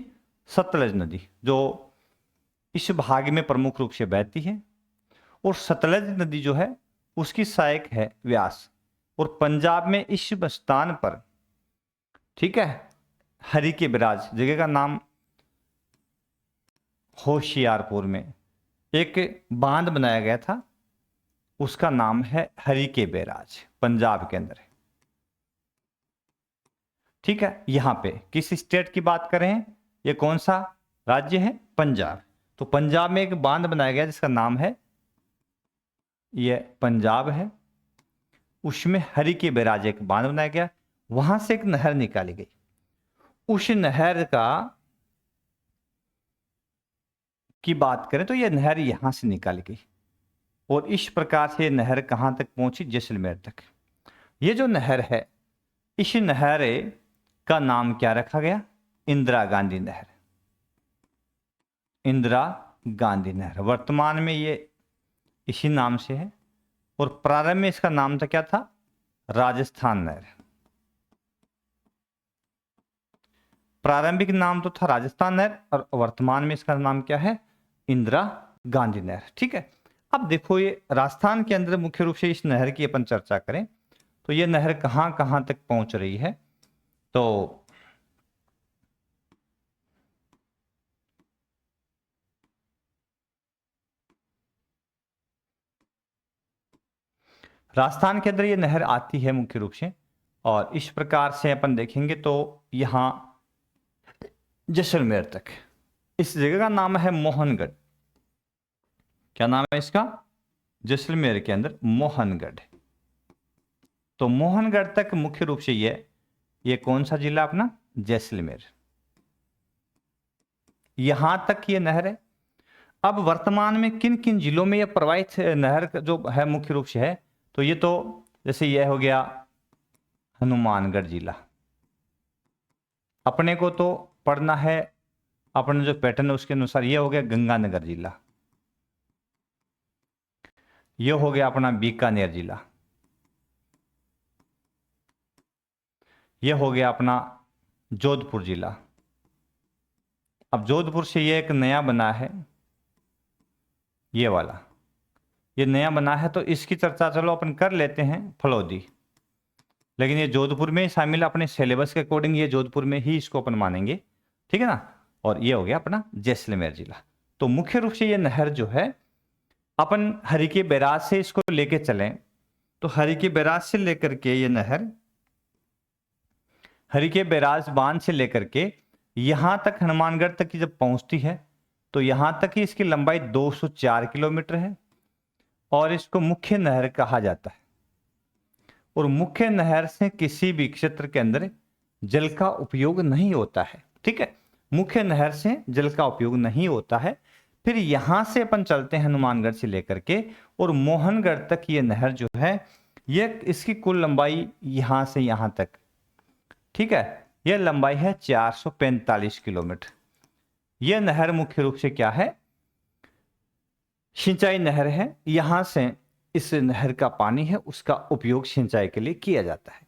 सतलज नदी, जो इस भाग में प्रमुख रूप से बहती है। और सतलज नदी जो है उसकी सहायक है व्यास। और पंजाब में इस स्थान पर, ठीक है, हरिके बैराज, जगह का नाम होशियारपुर में एक बांध बनाया गया था, उसका नाम है हरिके बैराज, पंजाब के अंदर है, ठीक है। यहां पे किस स्टेट की बात करें, ये कौन सा राज्य है? पंजाब। तो पंजाब में एक बांध बनाया गया जिसका नाम है, ये पंजाब है, उसमें हरिके बैराज एक बांध बनाया गया, वहां से एक नहर निकाली गई। उस नहर का की बात करें तो यह नहर यहां से निकाली गई, और इस प्रकार से नहर कहां तक पहुंची? जैसलमेर तक। ये जो नहर है, इस नहर का नाम क्या रखा गया? इंदिरा गांधी नहर। इंदिरा गांधी नहर वर्तमान में ये इसी नाम से है, और प्रारंभ में इसका नाम था क्या था? राजस्थान नहर। प्रारंभिक नाम तो था राजस्थान नहर, और वर्तमान में इसका नाम क्या है? इंदिरा गांधी नहर, ठीक है। अब देखो, ये राजस्थान के अंदर मुख्य रूप से इस नहर की अपन चर्चा करें तो ये नहर कहां कहां तक पहुंच रही है, तो राजस्थान के अंदर ये नहर आती है मुख्य रूप से, और इस प्रकार से अपन देखेंगे तो यहां जैसलमेर तक। इस जगह का नाम है मोहनगढ़। क्या नाम है इसका? जैसलमेर के अंदर मोहनगढ़। तो मोहनगढ़ तक मुख्य रूप से ये कौन सा जिला अपना? जैसलमेर। यहां तक ये नहर है। अब वर्तमान में किन किन जिलों में यह प्रवाहित नहर जो है मुख्य रूप से है, तो ये तो जैसे यह हो गया हनुमानगढ़ जिला। अपने को तो पढ़ना है, अपने जो पैटर्न है उसके अनुसार। ये हो गया गंगानगर जिला, ये हो गया अपना बीकानेर जिला, ये हो गया अपना जोधपुर जिला। अब जोधपुर से ये एक नया बना है, ये वाला, ये नया बना है, तो इसकी चर्चा चलो अपन कर लेते हैं, फलौदी। लेकिन ये जोधपुर में ही शामिल है, अपने सिलेबस के अकॉर्डिंग ये जोधपुर में ही इसको अपन मानेंगे, ठीक है ना। और ये हो गया अपना जैसलमेर जिला। तो मुख्य रूप से ये नहर जो है, अपन हरिके बैराज से इसको लेके चलें तो हरिके बैराज से लेकर के ये नहर हरिके बैराज बांध से लेकर के यहां तक हनुमानगढ़ तक की जब पहुंचती है, तो यहां तक ही इसकी लंबाई 204 किलोमीटर है, और इसको मुख्य नहर कहा जाता है। और मुख्य नहर से किसी भी क्षेत्र के अंदर जल का उपयोग नहीं होता है, ठीक है। मुख्य नहर से जल का उपयोग नहीं होता है। फिर यहां से अपन चलते हैं हनुमानगढ़ से लेकर के, और मोहनगढ़ तक ये नहर जो है, ये इसकी कुल लंबाई यहां से यहां तक, ठीक है, यह लंबाई है 445 किलोमीटर। यह नहर मुख्य रूप से क्या है? सिंचाई नहर है। यहां से इस नहर का पानी है, उसका उपयोग सिंचाई के लिए किया जाता है।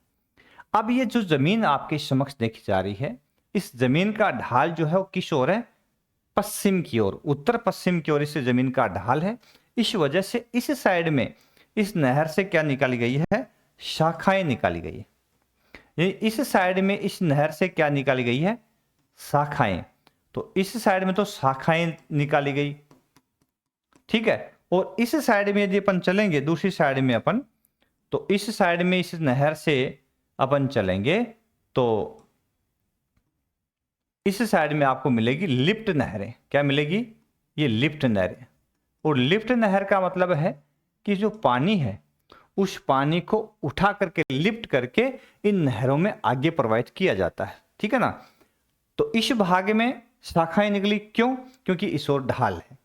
अब ये जो जमीन आपके समक्ष देखी जा रही है, इस जमीन का ढाल जो है वो किस ओर है? पश्चिम की ओर, उत्तर पश्चिम की ओर इस जमीन का ढाल है। इस वजह से इस साइड में इस नहर से क्या निकाली गई है? शाखाएं निकाली गई है। इस साइड में इस नहर से क्या निकाली गई है? शाखाएं। तो इस साइड में तो शाखाएं निकाली गई, ठीक है। और इस साइड में यदि अपन चलेंगे, दूसरी साइड में अपन, तो इस साइड में इस नहर से अपन चलेंगे तो इस साइड में आपको मिलेगी लिफ्ट नहरें। क्या मिलेगी? ये लिफ्ट नहरें। और लिफ्ट नहर का मतलब है कि जो पानी है उस पानी को उठा करके लिफ्ट करके इन नहरों में आगे प्रवाहित किया जाता है। ठीक है ना। तो इस भाग में शाखाएं निकली, क्यों? क्योंकि इस ओर ढाल है।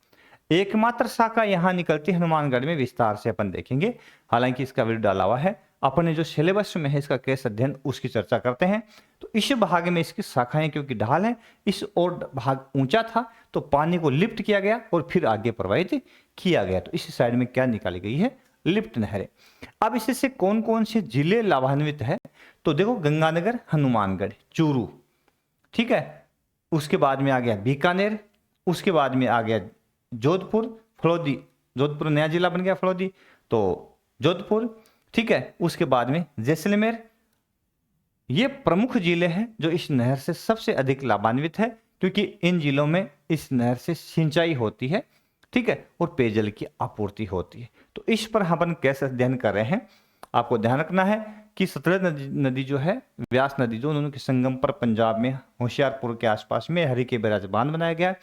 एकमात्र शाखा यहां निकलती है हनुमानगढ़ में, विस्तार से अपन देखेंगे, हालांकि इसका वीडियो डाला हुआ है। अपन ने जो सिलेबस में है इसका केस अध्ययन, उसकी चर्चा करते हैं। तो इस भाग में इसकी शाखाएं, क्योंकि ढाल है, इस और भाग ऊंचा था तो पानी को लिफ्ट किया गया और फिर आगे प्रवाहित किया गया। तो इस साइड में क्या निकाली गई है? लिफ्ट नहरें। अब इससे कौन कौन से जिले लाभान्वित है? तो देखो, गंगानगर, हनुमानगढ़, चूरू, ठीक है। उसके बाद में आ गया बीकानेर, उसके बाद में आ गया जोधपुर, फलोदी, जोधपुर नया जिला बन गया फलोदी, तो जोधपुर, ठीक है। उसके बाद में जैसलमेर। ये प्रमुख जिले हैं जो इस नहर से सबसे अधिक लाभान्वित है, क्योंकि इन जिलों में इस नहर से सिंचाई होती है, ठीक है, और पेयजल की आपूर्ति होती है। तो इस पर हम कैसे अध्ययन कर रहे हैं, आपको ध्यान रखना है कि सतलज नदी जो है, व्यास नदी जो, दोनों के संगम पर पंजाब में होशियारपुर के आसपास में हरी के बैराज बांध बनाया गया।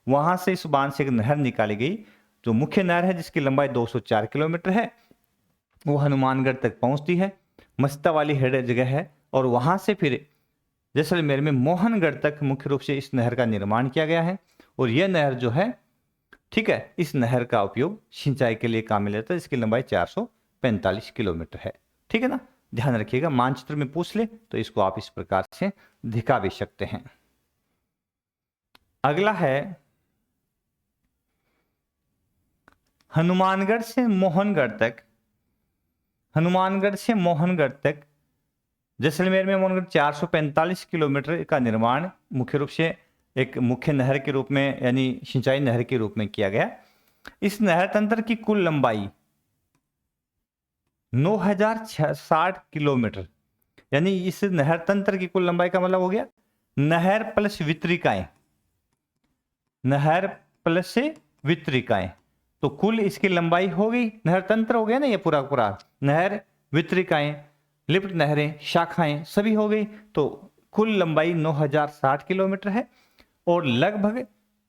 वहां से इस बांध से एक नहर निकाली गई जो मुख्य नहर है, जिसकी लंबाई 204 किलोमीटर है। वो हनुमानगढ़ तक पहुंचती है, मस्ता वाली हेड जगह है, और वहां से फिर जैसलमेर में मोहनगढ़ तक मुख्य रूप से इस नहर का निर्माण किया गया है। और यह नहर जो है, ठीक है, इस नहर का उपयोग सिंचाई के लिए काम में लेता है, इसकी लंबाई 445 किलोमीटर है। ठीक है ना, ध्यान रखिएगा, मानचित्र में पूछ ले तो इसको आप इस प्रकार से दिखा भी सकते हैं। अगला है हनुमानगढ़ से मोहनगढ़ तक। हनुमानगढ़ से मोहनगढ़ तक, जैसलमेर में मोहनगढ़ 445 किलोमीटर का निर्माण मुख्य रूप से एक मुख्य नहर के रूप में, यानी सिंचाई नहर के रूप में किया गया। इस नहर तंत्र की कुल लंबाई 9060 किलोमीटर, यानी इस नहर तंत्र की कुल लंबाई का मतलब हो गया नहर प्लस वितरिकाएं, नहर प्लस से वितरिकाएं, तो कुल इसकी लंबाई हो गई, नहर तंत्र हो गया ना ये पूरा पूरा, नहर, वितरिकाएं, लिफ्ट नहरें, शाखाएं सभी हो गई, तो कुल लंबाई 9060 किलोमीटर है। और लगभग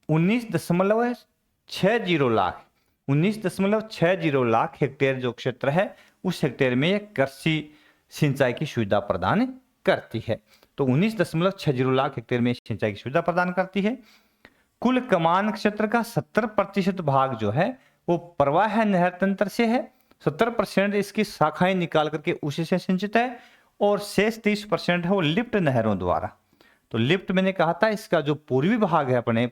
19.60 लाख 19.60 लाख हेक्टेयर जो क्षेत्र है, उस हेक्टेयर में यह कृषि सिंचाई की सुविधा प्रदान करती है। तो 19.60 लाख हेक्टेयर में सिंचाई की सुविधा प्रदान करती है। कुल कमान क्षेत्र का 70% भाग जो है वो प्रवाह नहर तंत्र से है, 70% इसकी शाखाएं निकाल करके उसी से सिंचित है, और शेष 30% है वो लिफ्ट नहरों द्वारा। तो लिफ्ट मैंने कहा था, इसका जो पूर्वी भाग है, अपन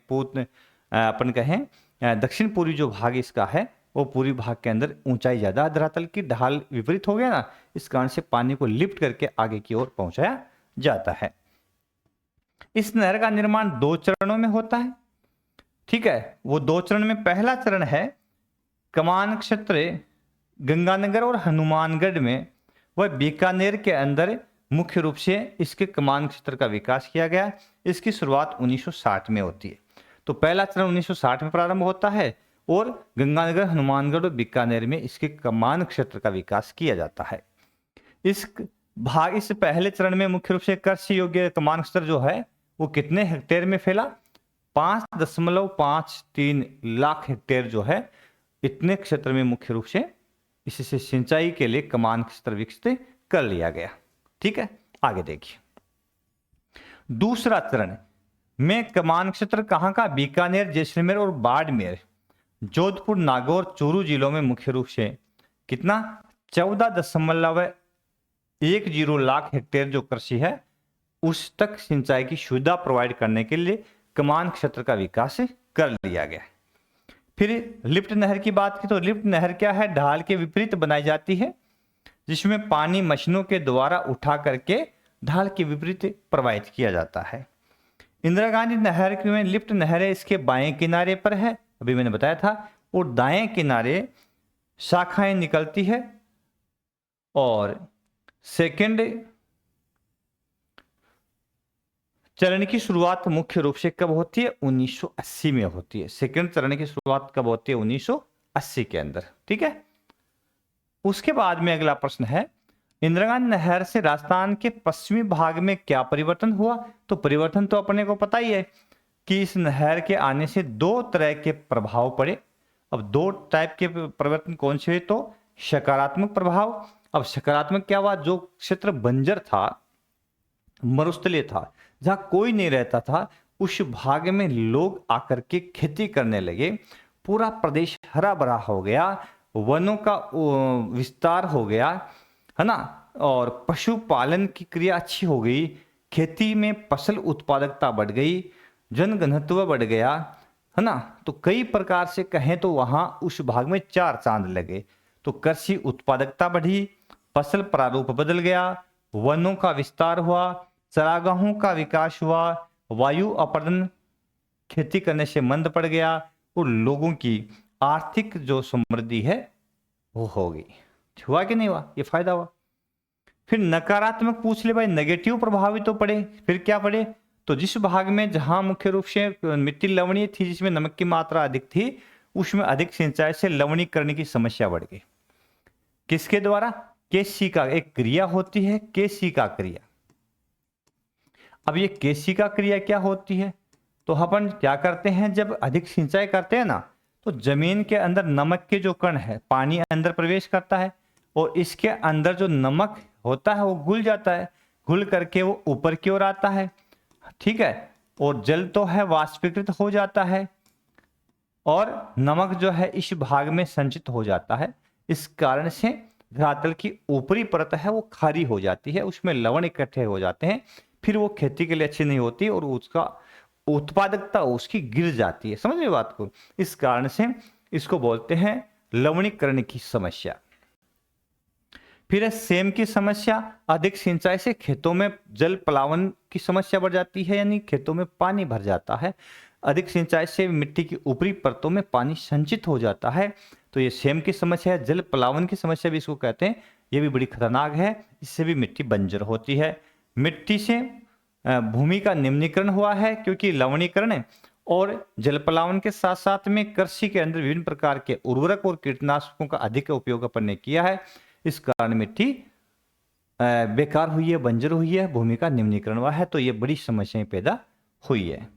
कहें दक्षिण पूर्वी जो भाग इसका है, वो पूर्वी भाग के अंदर ऊंचाई ज्यादा, धरातल की ढाल विपरीत हो गया ना, इस कारण से पानी को लिफ्ट करके आगे की ओर पहुंचाया जाता है। इस नहर का निर्माण 2 चरणों में होता है, ठीक है। वो 2 चरण में पहला चरण है कमान क्षेत्र गंगानगर और हनुमानगढ़ में, वह बीकानेर के अंदर मुख्य रूप से इसके कमान क्षेत्र का विकास किया गया। इसकी शुरुआत 1960 में होती है। तो पहला चरण 1960 में प्रारंभ होता है, और गंगानगर, हनुमानगढ़ और बीकानेर में इसके कमान क्षेत्र का विकास किया जाता है। इस पहले चरण में मुख्य रूप से कृषि योग्य कमान क्षेत्र जो है वो कितने हेक्टेयर में फैला? 5.53 लाख हेक्टेयर जो है, इतने क्षेत्र में मुख्य रूप से इससे सिंचाई के लिए कमान क्षेत्र विकसित कर लिया गया। ठीक है, आगे देखिए। दूसरा चरण में कमान क्षेत्र कहां का? बीकानेर, जैसलमेर और बाड़मेर, जोधपुर, नागौर, चूरू जिलों में मुख्य रूप से कितना? 14.10 लाख हेक्टेयर जो कृषि है उस तक सिंचाई की सुविधा प्रोवाइड करने के लिए कमान क्षेत्र का विकास कर लिया गया। फिर लिफ्ट नहर की बात की तो लिफ्ट नहर क्या है? ढाल के विपरीत बनाई जाती है, जिसमें पानी मशीनों के द्वारा उठा करके ढाल के विपरीत प्रवाहित किया जाता है। इंदिरा गांधी नहर में लिफ्ट नहर है, इसके बाएं किनारे पर है, अभी मैंने बताया था, और दाएं किनारे शाखाएं निकलती है। और सेकंड चरण की शुरुआत मुख्य रूप से कब होती है? 1980 में होती है। सेकंड चरण की शुरुआत कब होती है? 1980 के अंदर। ठीक है, उसके बाद में अगला प्रश्न है, इंदिरा गांधी नहर से राजस्थान के पश्चिमी भाग में क्या परिवर्तन हुआ? तो परिवर्तन तो अपने को पता ही है कि इस नहर के आने से दो तरह के प्रभाव पड़े। अब दो टाइप के परिवर्तन कौन से हुए? तो सकारात्मक प्रभाव। अब सकारात्मक क्या हुआ? जो क्षेत्र बंजर था, मरुस्थलीय था, जहां कोई नहीं रहता था, उस भाग में लोग आकर के खेती करने लगे, पूरा प्रदेश हरा भरा हो गया, वनों का विस्तार हो गया, है ना, और पशुपालन की क्रिया अच्छी हो गई, खेती में फसल उत्पादकता बढ़ गई, जनघनत्व बढ़ गया, है ना। तो कई प्रकार से कहें तो वहां उस भाग में चार चांद लगे। तो कृषि उत्पादकता बढ़ी, फसल प्रारूप बदल गया, वनों का विस्तार हुआ, चरागाहों का विकास हुआ, वायु अपरदन खेती करने से मंद पड़ गया, और लोगों की आर्थिक जो समृद्धि है वो हो गई। हुआ कि नहीं हुआ? ये फायदा हुआ। फिर नकारात्मक पूछ ले भाई, नेगेटिव प्रभाव तो पड़े। फिर क्या पड़े? तो जिस भाग में जहां मुख्य रूप से मिट्टी लवणीय थी, जिसमें नमक की मात्रा अधिक थी, उसमें अधिक सिंचाई से लवणीकरण की समस्या बढ़ गई। किसके द्वारा? केशिका, एक क्रिया होती है केशिका क्रिया। अब ये केशिका क्रिया क्या होती है? तो अपन क्या करते हैं, जब अधिक सिंचाई करते हैं ना, तो जमीन के अंदर नमक के जो कण है, पानी अंदर प्रवेश करता है, और इसके अंदर जो नमक होता है वो घुल जाता है, घुल करके वो ऊपर की ओर आता है, ठीक है, और जल तो है वाष्पीकृत हो जाता है, और नमक जो है इस भाग में संचित हो जाता है। इस कारण से धरातल की ऊपरी परत है वो खारी हो जाती है, उसमें लवण इकट्ठे हो जाते हैं, फिर वो खेती के लिए अच्छी नहीं होती, और उसका उत्पादकता उसकी गिर जाती है। समझ में बात को? इस कारण से इसको बोलते हैं लवणीकरण की समस्या। फिर है सेम की समस्या। अधिक सिंचाई से खेतों में जल प्लावन की समस्या बढ़ जाती है, यानी खेतों में पानी भर जाता है। अधिक सिंचाई से मिट्टी की ऊपरी परतों में पानी संचित हो जाता है। तो ये सेम की समस्या है। जल प्लावन की समस्या भी इसको कहते हैं, ये भी बड़ी खतरनाक है, इससे भी मिट्टी बंजर होती है। मिट्टी से भूमि का निम्नीकरण हुआ है, क्योंकि लवणीकरण और जल प्लावन के साथ साथ में कृषि के अंदर विभिन्न प्रकार के उर्वरक और कीटनाशकों का अधिक उपयोग अपन ने किया है। इस कारण मिट्टी बेकार हुई है, बंजर हुई है, भूमि का निम्नीकरण हुआ है। तो ये बड़ी समस्याएं पैदा हुई है।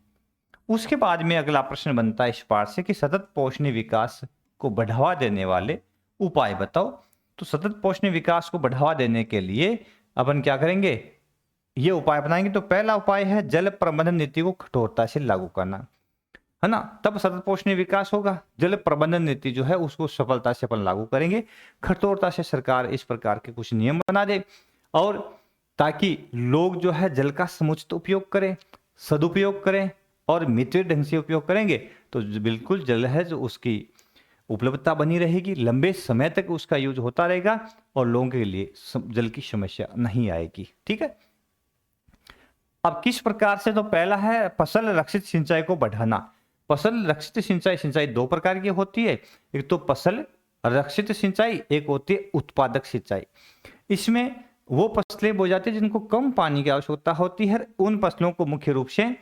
उसके बाद में अगला प्रश्न बनता है इस पाठ से कि सतत पोषणीय विकास को बढ़ावा देने वाले उपाय बताओ। तो सतत पोषणीय विकास को बढ़ावा देने के लिए अपन क्या करेंगे, ये उपाय अपनाएंगे। तो पहला उपाय है जल प्रबंधन नीति को कठोरता से लागू करना, है ना, तब सतत पोषणीय विकास होगा। जल प्रबंधन नीति जो है उसको सफलता से अपन लागू करेंगे, कठोरता से सरकार इस प्रकार के कुछ नियम बना दे, और ताकि लोग जो है जल का समुचित उपयोग करें, सदुपयोग करें, और मितव्ययी ढंग से उपयोग करेंगे तो बिल्कुल जल है जो उसकी उपलब्धता बनी रहेगी, लंबे समय तक उसका यूज होता रहेगा, और लोगों के लिए जल की समस्या नहीं आएगी। ठीक है, अब किस प्रकार से? तो पहला है फसल रक्षित सिंचाई को बढ़ाना। फसल रक्षित सिंचाई, सिंचाई दो प्रकार की होती है, एक तो फसल रक्षित सिंचाई, एक होती है उत्पादक सिंचाई। इसमें वो फसलें बोई जाती है जिनको कम पानी की आवश्यकता होती है। उन फसलों को मुख्य रूप से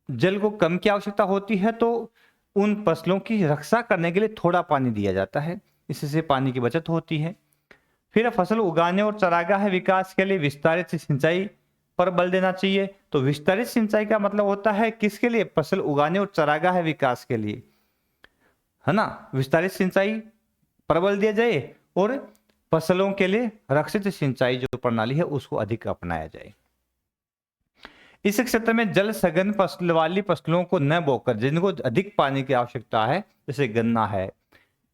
जल को कम की आवश्यकता होती है, तो उन फसलों की रक्षा करने के लिए थोड़ा पानी दिया जाता है, इससे पानी की बचत होती है। फिर फसल उगाने और चरागाह विकास के लिए विस्तारित सिंचाई पर बल देना चाहिए। तो विस्तारित सिंचाई का मतलब होता है किसके लिए? फसल उगाने और चरागाह विकास के लिए, है ना। विस्तारित सिंचाई पर बल दिया जाए, और फसलों के लिए रक्षित सिंचाई जो प्रणाली है उसको अधिक अपनाया जाए। इस क्षेत्र में जल सघन फसल वाली फसलों को न बोकर, जिनको अधिक पानी की आवश्यकता है, जैसे गन्ना है,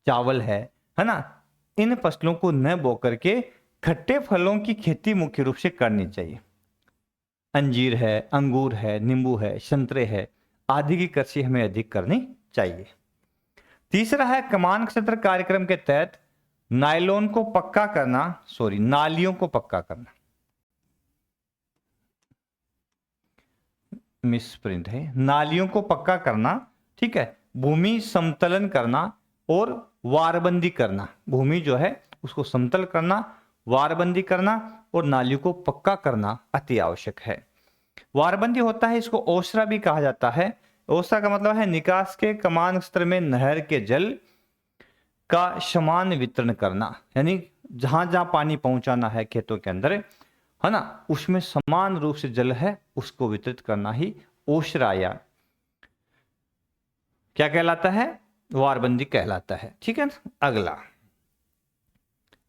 चावल है ना, इन फसलों को न बो करके खट्टे फलों की खेती मुख्य रूप से करनी चाहिए। अंजीर है, अंगूर है, नींबू है, संतरे है आदि की कृषि हमें अधिक करनी चाहिए। तीसरा है कमान क्षेत्र कार्यक्रम के तहत नायलॉन को पक्का करना, नालियों को पक्का करना, मिसप्रिंट है, नालियों को पक्का करना, ठीक है, भूमि समतलन करना और वारबंदी करना। भूमि जो है उसको समतल करना, वारबंदी करना और नालियों को पक्का करना अति आवश्यक है। वारबंदी होता है, इसको ओसरा भी कहा जाता है। ओसरा का मतलब है निकास के कमान क्षेत्र में नहर के जल का समान वितरण करना, यानी जहां जहां पानी पहुंचाना है खेतों के अंदर, है ना, उसमें समान रूप से जल है उसको वितरित करना ही ओशरा या क्या कहलाता है, वारबंदी कहलाता है। ठीक है ना। अगला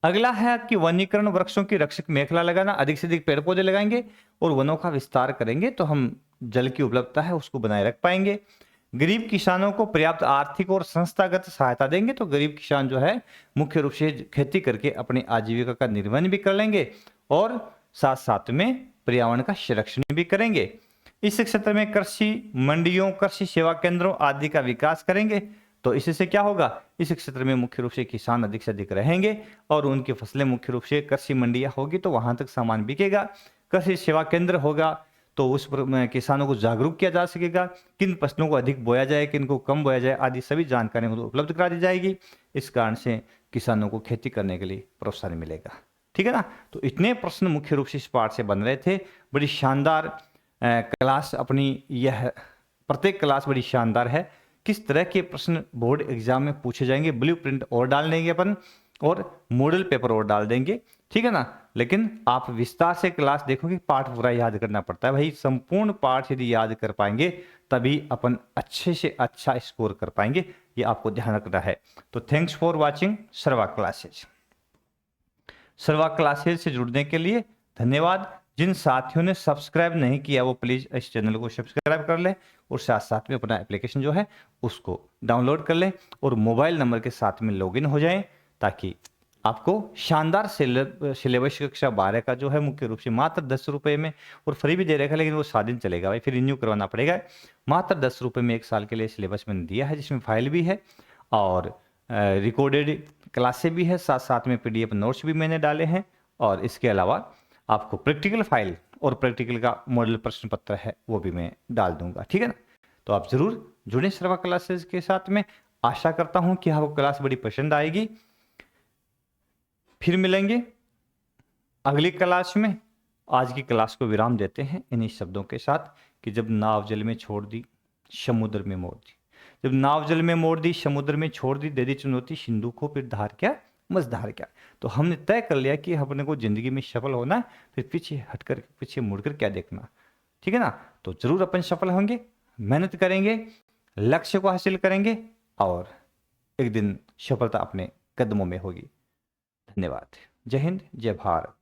अगला है कि वनीकरण, वृक्षों की रक्षक मेखला लगाना, अधिक से अधिक पेड़ पौधे लगाएंगे और वनों का विस्तार करेंगे तो हम जल की उपलब्धता है उसको बनाए रख पाएंगे। गरीब किसानों को पर्याप्त आर्थिक और संस्थागत सहायता देंगे तो गरीब किसान जो है मुख्य रूप से खेती करके अपनी आजीविका का निर्वहन भी कर लेंगे और साथ साथ में पर्यावरण का संरक्षण भी करेंगे। इस क्षेत्र में कृषि मंडियों, कृषि सेवा केंद्रों आदि का विकास करेंगे तो इससे क्या होगा, इस क्षेत्र में मुख्य रूप से किसान अधिक से अधिक रहेंगे और उनकी फसलें मुख्य रूप से कृषि मंडियां होगी तो वहां तक सामान बिकेगा। कृषि सेवा केंद्र होगा तो उस पर किसानों को जागरूक किया जा सकेगा, किन फसलों को अधिक बोया जाए, किन को कम बोया जाए आदि सभी जानकारी उपलब्ध करा दी जाएगी। इस कारण से किसानों को खेती करने के लिए प्रोत्साहन मिलेगा। ठीक है ना। तो इतने प्रश्न मुख्य रूप से इस पाठ से बन रहे थे। बड़ी शानदार क्लास अपनी यह, प्रत्येक क्लास बड़ी शानदार है। किस तरह के प्रश्न बोर्ड एग्जाम में पूछे जाएंगे, ब्लूप्रिंट और डाल देंगे अपन और मॉडल पेपर और डाल देंगे। ठीक है ना। लेकिन आप विस्तार से क्लास देखोगे, पाठ पूरा याद करना पड़ता है भाई। संपूर्ण पाठ यदि याद कर पाएंगे तभी अपन अच्छे से अच्छा स्कोर कर पाएंगे, ये आपको ध्यान रखना है। तो थैंक्स फॉर वॉचिंग सर्वा क्लासेज। सर्वा क्लासेज से जुड़ने के लिए धन्यवाद। जिन साथियों ने सब्सक्राइब नहीं किया वो प्लीज इस चैनल को सब्सक्राइब कर ले और साथ साथ में अपना एप्लीकेशन जो है उसको डाउनलोड कर ले और मोबाइल नंबर के साथ में लॉगिन हो जाएं ताकि आपको शानदार सिलेबस कक्षा 12 का जो है मुख्य रूप से मात्र 10 रुपए में, और फ्री भी दे रखा है लेकिन वो 7 दिन चलेगा भाई, फिर रिन्यू करवाना पड़ेगा। मात्र 10 रुपए में 1 साल के लिए सिलेबस मैंने दिया है जिसमें फाइल भी है और रिकॉर्डेड क्लासें भी है, साथ साथ में PDF नोट्स भी मैंने डाले हैं और इसके अलावा आपको प्रैक्टिकल फाइल और प्रैक्टिकल का मॉडल प्रश्न पत्र है वो भी मैं डाल दूंगा। ठीक है ना। तो आप जरूर जुड़े सर्वा क्लासेस के साथ में। आशा करता हूं कि आपको क्लास बड़ी पसंद आएगी। फिर मिलेंगे अगली क्लास में। आज की क्लास को विराम देते हैं इन्हीं शब्दों के साथ कि जब नाव जल में छोड़ दी समुद्र में मोड़ दी, जब नाव जल में मोड़ दी समुद्र में छोड़ दी, दे दी चुनौती सिंधु को फिर धार क्या मझधार क्या। तो हमने तय कर लिया कि अपने को जिंदगी में सफल होना है, फिर पीछे हटकर पीछे मुड़कर क्या देखना। ठीक है ना। तो जरूर अपन सफल होंगे, मेहनत करेंगे, लक्ष्य को हासिल करेंगे और एक दिन सफलता अपने कदमों में होगी। धन्यवाद। जय हिंद, जय भारत।